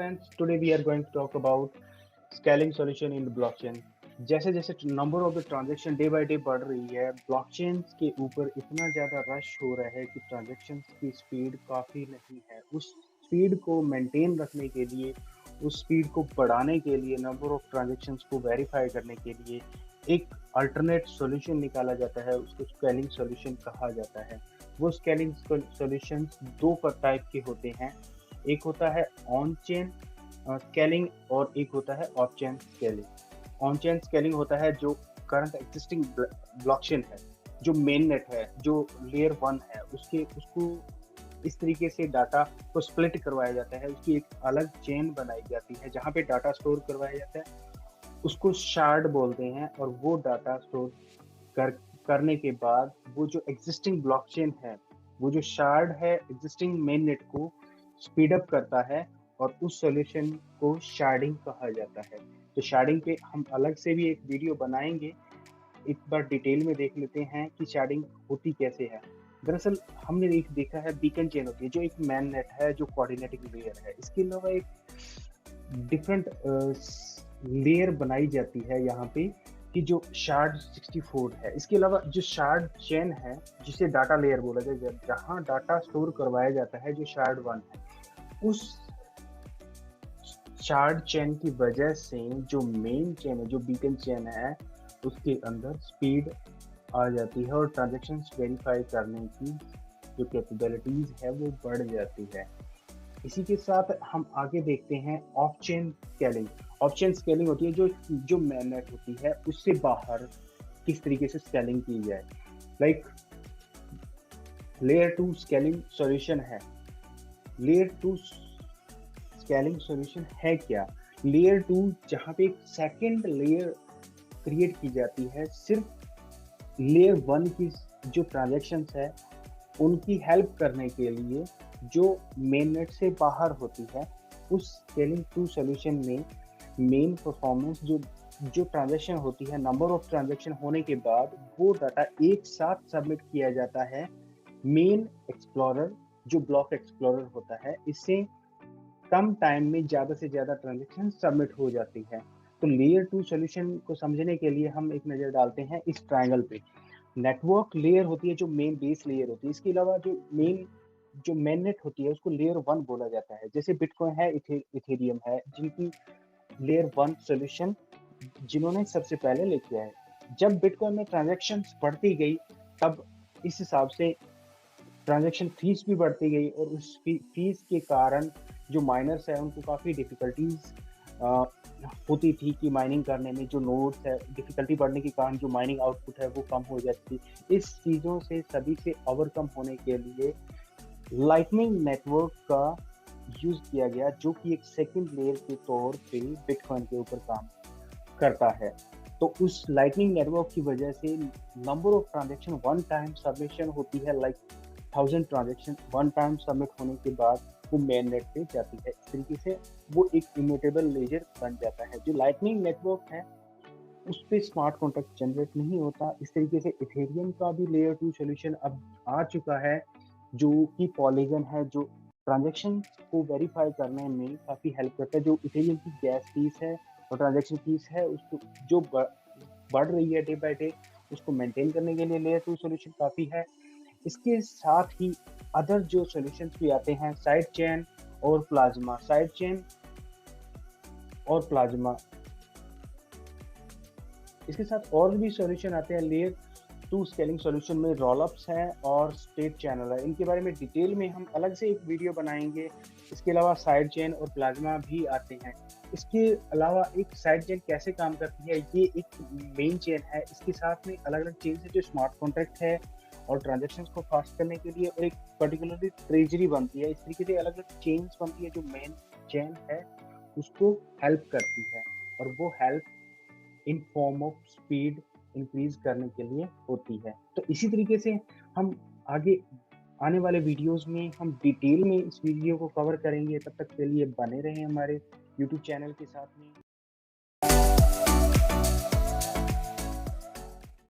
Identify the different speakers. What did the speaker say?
Speaker 1: friends, today we are going to talk about scaling solution in blockchain. जैसे जैसे number of the transaction day by day बढ़ रही है, blockchain के ऊपर इतना ज़्यादा रश हो रहा है कि ट्रांजैक्शन की स्पीड काफ़ी नहीं है। उस स्पीड को मेंटेन रखने के लिए, उस स्पीड को बढ़ाने के लिए, नंबर ऑफ ट्रांजैक्शंस को वेरीफाई करने के लिए एक अल्टरनेट सॉल्यूशन निकाला जाता है, उसको स्केलिंग सॉल्यूशन कहा जाता है। वो स्केलिंग सॉल्यूशंस दो टाइप के होते हैं। एक होता है ऑन चेन स्केलिंग और एक होता है of chain scaling. On chain scaling होता है जो करंट एग्जिस्टिंग ब्लॉकचेन है, जो मेन नेट है, जो लेयर 1 है, उसको इस तरीके से डाटा को स्प्लिट करवाया जाता है, उसकी एक अलग चेन बनाई जाती है जहाँ पे डाटा स्टोर करवाया जाता है, उसको शार्ड बोलते हैं। और वो डाटा स्टोर कर करने के बाद वो जो एग्जिस्टिंग ब्लॉकचेन है, वो जो शार्ड है एग्जिस्टिंग मेन नेट को स्पीड अप करता है और उस सॉल्यूशन को शार्डिंग कहा जाता है। तो शार्डिंग पे हम अलग से भी एक वीडियो बनाएंगे, एक बार डिटेल में देख लेते हैं कि शार्डिंग होती कैसे है। दरअसल हमने एक देखा है बीकन चेन होती है जो एक मैन नेट है, जो कोऑर्डिनेटिंग लेयर है। इसके अलावा एक डिफरेंट लेयर बनाई जाती है यहाँ पे कि जो शार्ड 64 है। इसके अलावा जो शार्ड चेन है जिसे डाटा लेयर बोला जाए, जहाँ डाटा स्टोर करवाया जाता है, जो शार्ड 1 है, उस शार्ड चेन की वजह से जो मेन चेन है, जो बीकन चेन है, उसके अंदर स्पीड आ जाती है और ट्रांजैक्शंस वेरीफाई करने की जो कैपेबिलिटीज है वो बढ़ जाती है। इसी के साथ हम आगे देखते हैं of chain scaling. Of chain scaling होती है जो मेन नेट होती है उससे बाहर किस तरीके से स्केलिंग की जाए। लाइक लेयर 2 स्केलिंग सॉल्यूशन है। लेयर 2 स्केलिंग सॉल्यूशन है क्या? लेयर 2 जहाँ पे एक सेकेंड लेयर क्रिएट की जाती है सिर्फ लेयर 1 की जो ट्रांजैक्शंस है उनकी हेल्प करने के लिए, जो मेन नेट से बाहर होती है। उस स्केलिंग 2 सॉल्यूशन में मेन परफॉर्मेंस जो ट्रांजैक्शन होती है, नंबर ऑफ ट्रांजैक्शन होने के बाद वो डाटा एक साथ सबमिट किया जाता है मेन एक्सप्लोरर, जो ब्लॉक एक्सप्लोरर होता है। इससे कम टाइम में ज़्यादा से ज़्यादा ट्रांजैक्शन सबमिट हो जाती है। तो लेयर 2 सॉल्यूशन को समझने के लिए हम एक नज़र डालते हैं इस ट्रायंगल पे। नेटवर्क लेयर होती है जो मेन बेस लेयर होती है। इसके अलावा जो मेन नेट होती है उसको लेयर 1 बोला जाता है। जैसे बिटकॉइन है, इथेरियम है, जिनकी लेयर 1 सॉल्यूशन जिन्होंने सबसे पहले लेके आए। जब बिटकॉइन में ट्रांजैक्शंस बढ़ती गई, तब इस हिसाब से ट्रांजैक्शन फीस भी बढ़ती गई और उस फीस के कारण जो माइनर्स है उनको काफ़ी डिफिकल्टीज होती थी कि माइनिंग करने में। जो नोड्स है, डिफिकल्टी बढ़ने के कारण जो माइनिंग आउटपुट है वो कम हो जाती थी। इस चीज़ों से सभी से ओवरकम होने के लिए लाइटनिंग नेटवर्क का यूज किया गया, जो कि एक सेकंड लेयर के तौर पे बिटकॉइन के ऊपर काम करता है। तो उस लाइटनिंग नेटवर्क की वजह से number of transaction one time submission होती है, like 1000 transaction one time submit होने के बाद वो मेन नेट पे जाती है। इस तरीके से वो एक इम्यूटेबल लेजर बन जाता है। जो लाइटनिंग नेटवर्क है उस पे स्मार्ट कॉन्ट्रैक्ट जनरेट नहीं होता। इस तरीके से इथेरियम का भी लेयर 2 सॉल्यूशन अब आ चुका है, जो कि पॉलीगन है, जो ट्रांजैक्शन को वेरीफाई करने में काफ़ी हेल्प करता है। जो इथेरियम की गैस फीस है और ट्रांजैक्शन फीस है उसको जो बढ़ रही है डे बाय डे, उसको मेंटेन करने के लिए लेयर 2 सॉल्यूशन काफ़ी है। इसके साथ ही अदर जो सॉल्यूशंस भी आते हैं, साइड चेन और प्लाज्मा। साइड चेन और प्लाज्मा, इसके साथ और भी सॉल्यूशन आते हैं लेयर 2 स्केलिंग सॉल्यूशन में। रोलअप्स हैं और स्टेट चैनल है। इनके बारे में डिटेल में हम अलग से एक वीडियो बनाएंगे। इसके अलावा साइड चेन और प्लाज्मा भी आते हैं। इसके अलावा एक साइड चेन कैसे काम करती है, ये एक मेन चेन है, इसके साथ में अलग अलग चेन है जो स्मार्ट कॉन्ट्रैक्ट है और ट्रांजैक्शंस को फास्ट करने के लिए, और एक पर्टिकुलरली ट्रेजरी बनती है। इस तरीके से अलग अलग चेन्स बनती है जो मेन चेन है उसको हेल्प करती है, और वो help in form of speed increase करने के लिए होती है। तो इसी तरीके से हम आगे आने वाले वीडियोस में हम डिटेल में इस वीडियो को कवर करेंगे। तब तक के लिए बने रहें हमारे यूट्यूब चैनल के साथ में।